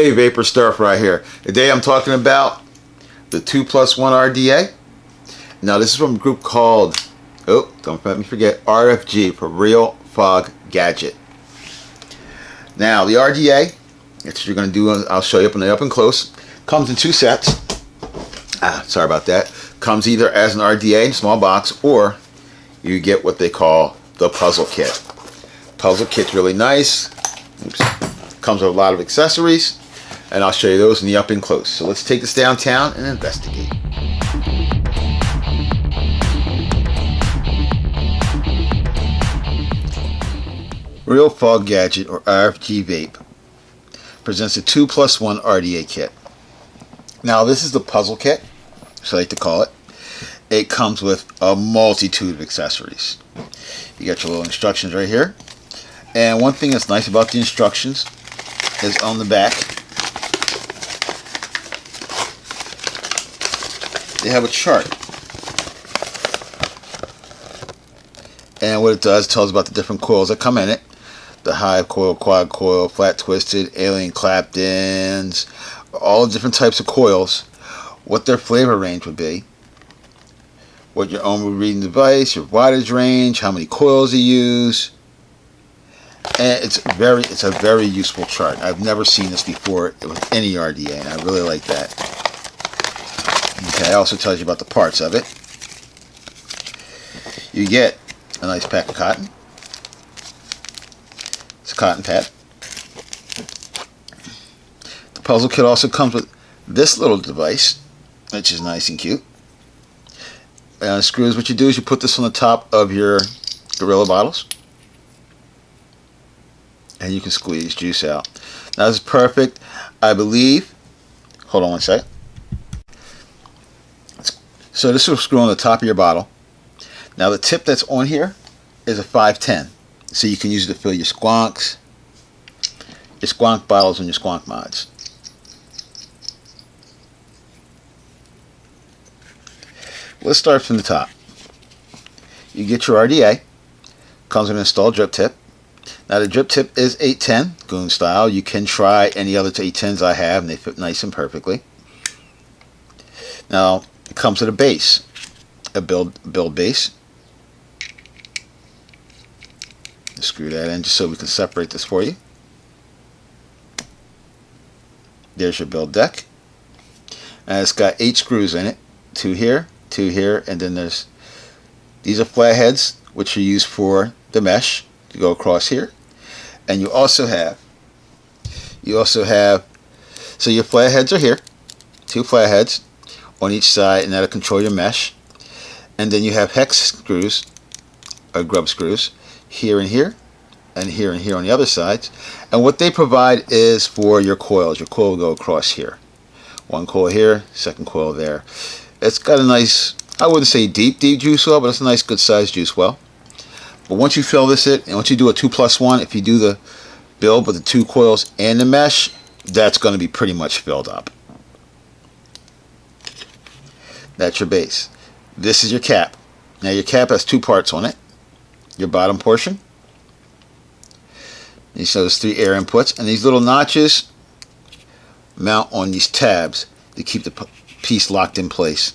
Hey, Vaper Stirfry here. Today I'm talking about the 2+1 RDA. Now this is from a group called, don't let me forget, RFG, for Real Fog Gadget. Now the RDA, that's what you're going to do, I'll show you up and close. Comes in two sets. Sorry about that. Comes either as an RDA in a small box, or you get what they call the puzzle kit. Puzzle kit's really nice. Comes with a lot of accessories, and I'll show you those in the up and close. So let's take this downtown and investigate. Real Fog Gadget, or RFG Vape, presents a 2+1 RDA kit. Now this is the puzzle kit, so I like to call it. It comes with a multitude of accessories. You got your little instructions right here. And one thing that's nice about the instructions is on the back they have a chart. And what it does, tells about the different coils that come in it. The high coil, quad coil, flat twisted, alien clapped ins, all different types of coils, what their flavor range would be, what your own reading device, your wattage range, how many coils you use. And it's a very useful chart. I've never seen this before with any RDA, and I really like that. Okay, it also tells you about the parts of it. You get a nice pack of cotton. It's a cotton pad. The puzzle kit also comes with this little device, which is nice and cute. And screws, what you do is you put this on the top of your Gorilla bottles, and you can squeeze juice out. Now this is perfect, I believe. Hold on one second. So this will screw on the top of your bottle. Now the tip that's on here is a 510. So you can use it to fill your squonk bottles and your squonk mods. Let's start from the top. You get your RDA. Comes with an installed drip tip. Now the drip tip is 810 goon style. You can try any other 810s I have, and they fit nice and perfectly. Now it comes with a base, a build base. Screw that in just so we can separate this for you. There's your build deck, and it's got 8 screws in it. 2 here, 2 here, and then these are flatheads, which are used for the mesh to go across here. And you also have so your flatheads are here, 2 flatheads on each side, and that'll control your mesh. And then you have hex screws, or grub screws, here and here, and here on the other sides. And what they provide is for your coils. Your coil will go across here. 1 coil here, 2nd coil there. It's got a nice, I wouldn't say deep juice well, but it's a nice good sized juice well. But once you fill this and once you do a 2+1, if you do the build with the 2 coils and the mesh, that's going to be pretty much filled up. That's your base. This is your cap. Now your cap has 2 parts on it. Your bottom portion. You see those 3 air inputs, and these little notches mount on these tabs to keep the piece locked in place.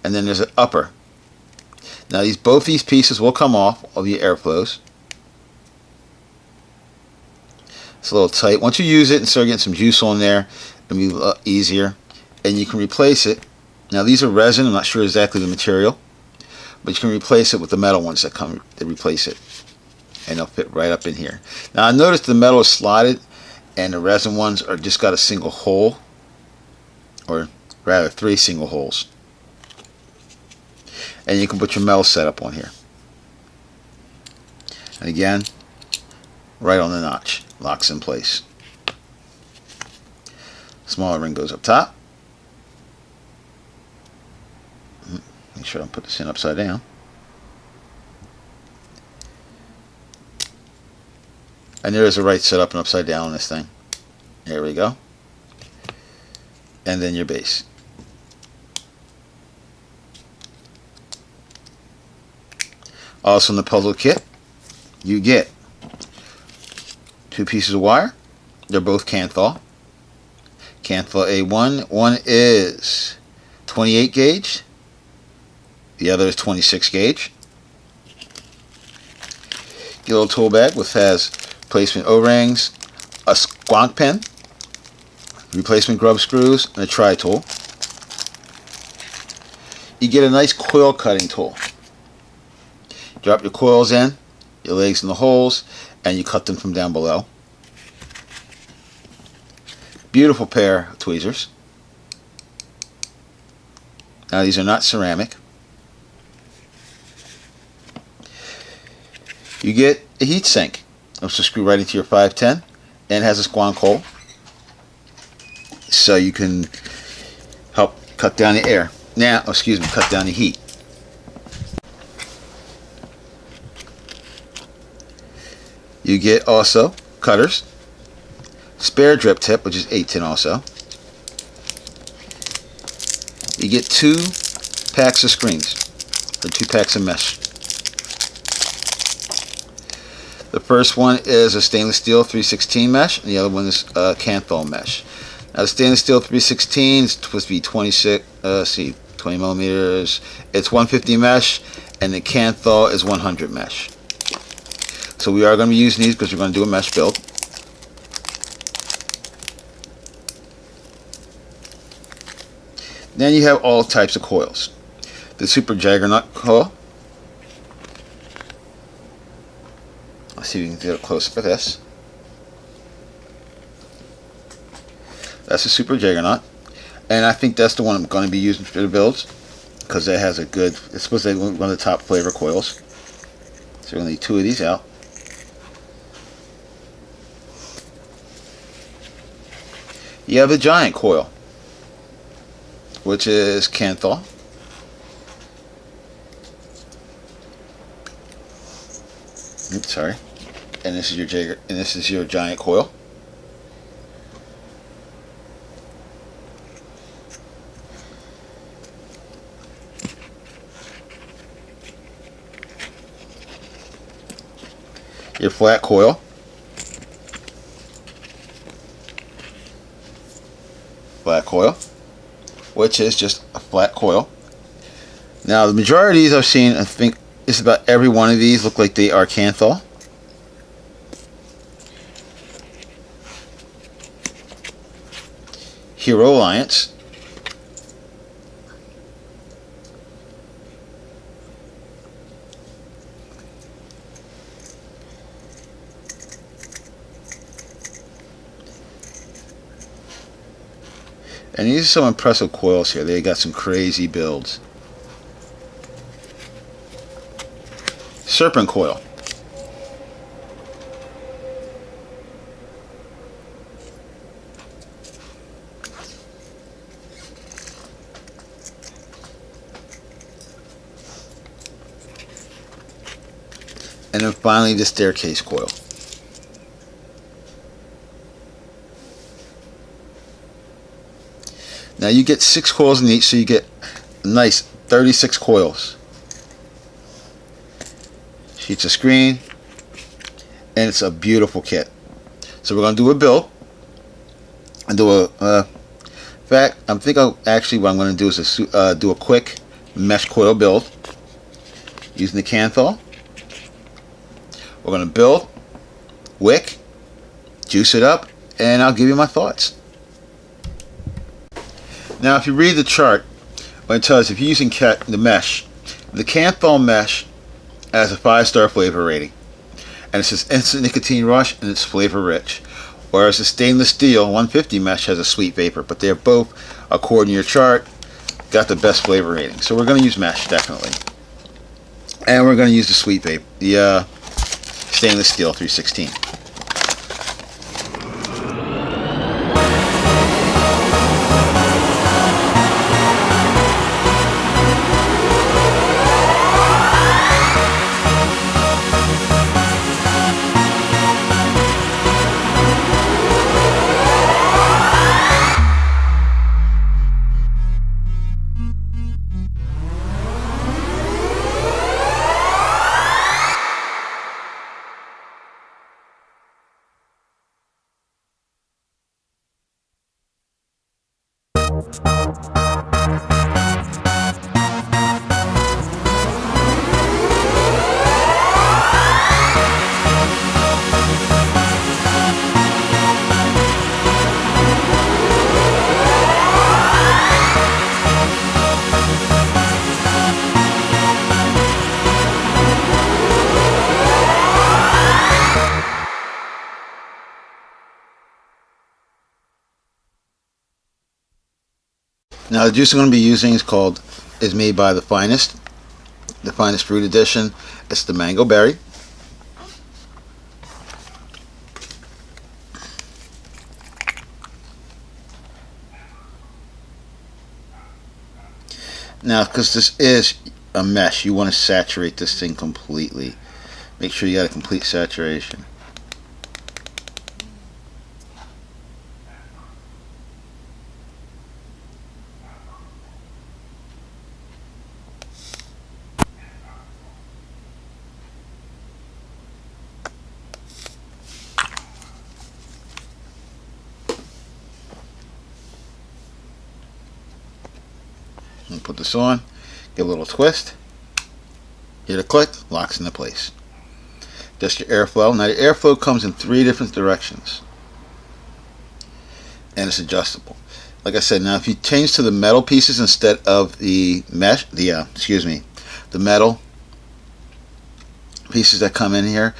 And then there's an upper. Now both these pieces will come off of your airflows. It's a little tight. Once you use it and start getting some juice on there, it'll be a lot easier, and you can replace it. Now these are resin. I'm not sure exactly the material, but you can replace it with the metal ones that replace it, and they'll fit right up in here. Now I noticed the metal is slotted, and the resin ones are just got a single hole, or rather 3 single holes. And you can put your metal setup on here. And again, right on the notch, locks in place. Smaller ring goes up top. Make sure I don't put this in upside down. And there is a right setup and upside down on this thing. There we go. And then your base. Also in the puzzle kit, you get 2 pieces of wire. They're both can thaw. Canthal A1. One is 28 gauge. The other is 26 gauge. Get a little tool bag which has replacement O-rings, a squonk pen, replacement grub screws, and a tri-tool. You get a nice coil cutting tool. Drop your coils in, your legs in the holes, and you cut them from down below. Beautiful pair of tweezers. Now these are not ceramic. You get a heat sink, which will screw right into your 510, and has a squonk hole, so you can help cut down the air. Now, cut down the heat. You get also cutters, spare drip tip, which is 810 also. You get 2 packs of screens, or 2 packs of mesh. The first one is a stainless steel 316 mesh, and the other one is a Canthal mesh. Now the stainless steel 316 is supposed to be 20 millimeters. It's 150 mesh, and the Canthal is 100 mesh. So we are going to be using these because we're going to do a mesh build. Then you have all types of coils. The Super Juggernaut coil. Let's see if we can get a close up of this. That's a Super Juggernaut, and I think that's the one I'm going to be using for the builds because it has a good. It's supposed to be one of the top flavor coils. So we're going to need 2 of these out. You have the giant coil, which is Canthal. Oops, sorry. And this is your giant coil. Your flat coil. Flat coil, which is just a flat coil. Now the majority of these I've seen, I think just about every one of these look like they are Canthal. Hero Alliance. And these are some impressive coils here. They got some crazy builds. Serpent coil. And then finally the staircase coil. Now you get 6 coils in each, so you get a nice 36 coils. Sheets of screen, and it's a beautiful kit. So we're going to do a build and do a. In fact, I'm thinking actually what I'm going to do is do a quick mesh coil build using the Canthal. We're going to build, wick, juice it up, and I'll give you my thoughts. Now, if you read the chart, what it tells you, if you're using the mesh, the Canthal mesh has a 5-star flavor rating, and it says instant nicotine rush and it's flavor rich. Whereas the stainless steel 150 mesh has a sweet vapor, but they're both, according to your chart, got the best flavor rating. So we're going to use mesh definitely, and we're going to use the sweet vape, the stainless steel 316. Now the juice I'm going to be using is made by the Finest Fruit Edition. It's the mango berry. Now, because this is a mesh, you want to saturate this thing completely. Make sure you got a complete saturation. And put this on, give a little twist, hear the click, locks into place. Just your airflow. Now the airflow comes in 3 different directions, and it's adjustable. Like I said, now if you change to the metal pieces instead of the mesh, the metal pieces that come in here,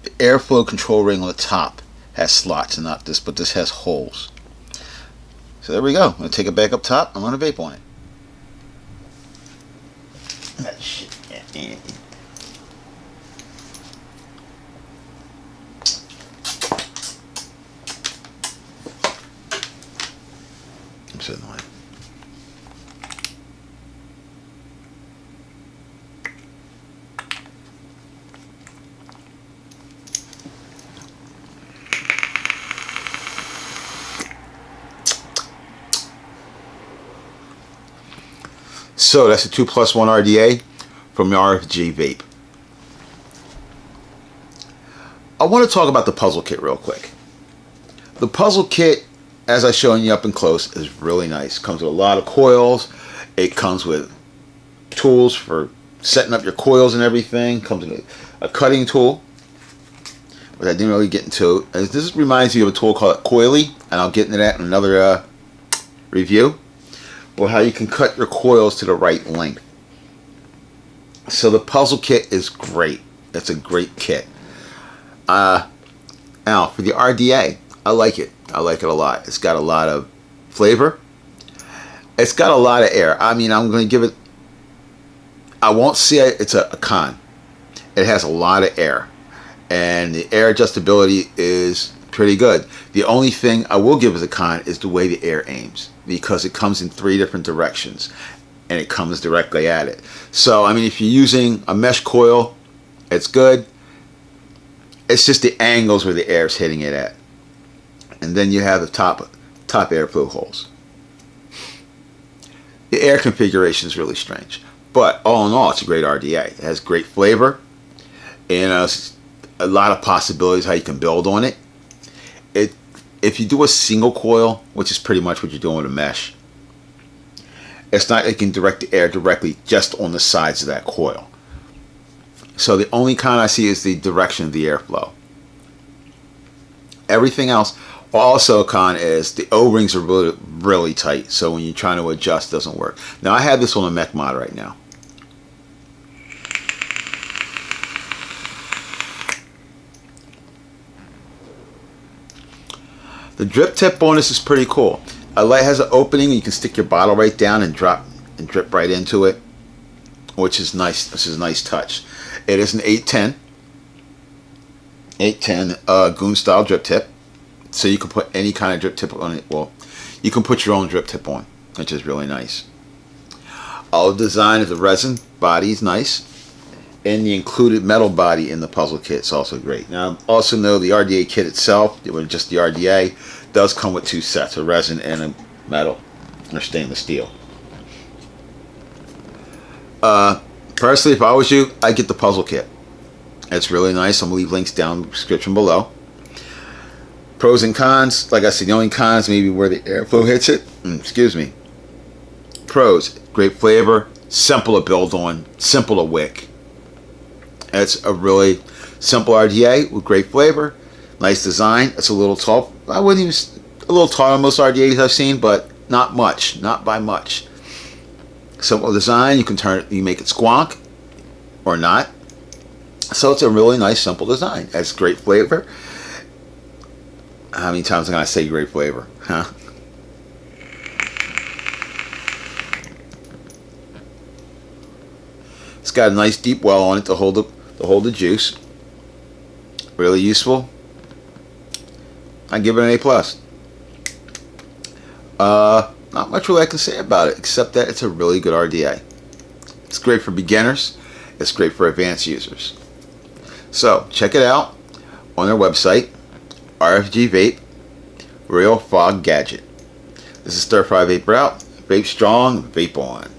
the airflow control ring on the top has slots, and not this, but this has holes. So there we go. I'm going to take it back up top. I'm going to vape on it. That shit. I'm sitting on it. So that's a 2+1 RDA from the RFG Vape. I want to talk about the puzzle kit real quick. The puzzle kit, as I've shown you up and close, is really nice. Comes with a lot of coils. It comes with tools for setting up your coils and everything. Comes with a cutting tool, which I didn't really get into. And this reminds me of a tool called Coily, and I'll get into that in another review. Well, how you can cut your coils to the right length. So the puzzle kit is great. It's a great kit. Now for the RDA, I like it. I like it a lot. It's got a lot of flavor. It's got a lot of air. I mean, I'm going to give it, I won't say it's a con. It has a lot of air, and the air adjustability is pretty good. The only thing I will give as a con is the way the air aims, because it comes in 3 different directions and it comes directly at it. So I mean, if you're using a mesh coil, it's good. It's just the angles where the air is hitting it at, and then you have the top airflow holes. The air configuration is really strange, but all in all, it's a great RDA. It has great flavor, and a lot of possibilities how you can build on it. If you do a single coil, which is pretty much what you're doing with a mesh, it's not like you can direct the air directly just on the sides of that coil. So the only con I see is the direction of the airflow. Everything else, also a con is the O-rings are really, really tight. So when you're trying to adjust, it doesn't work. Now I have this on a mech mod right now. The drip tip on this is pretty cool. A light has an opening, you can stick your bottle right down and drip right into it, which is nice. This is a nice touch. It is an 810 goon style drip tip, so you can put any kind of drip tip on it. Well, you can put your own drip tip on, which is really nice. All the design of the resin body is nice, and the included metal body in the puzzle kit is also great. Now, also know the RDA kit itself, just the RDA, does come with 2 sets, a resin and a metal or stainless steel. Personally, if I was you, I'd get the puzzle kit. It's really nice. I'm going to leave links down in the description below. Pros and cons, like I said, the only cons maybe where the airflow hits it. Excuse me. Pros, great flavor, simple to build on, simple to wick. It's a really simple RDA with great flavor, nice design. It's a little tall. I wouldn't even, a little taller than most RDAs I've seen, but not much, not by much. Simple design, you can turn it, you make it squonk or not. So it's a really nice, simple design. It's great flavor. How many times am I going to say great flavor? Huh? It's got a nice deep well on it to hold the juice. Really useful. I give it an A+. Not much really I can say about it, except that it's a really good RDA. It's great for beginners. It's great for advanced users. So check it out on their website, RFG Vape, Real Fog Gadget. This is Stirfry Vaper out. Vape strong, vape on.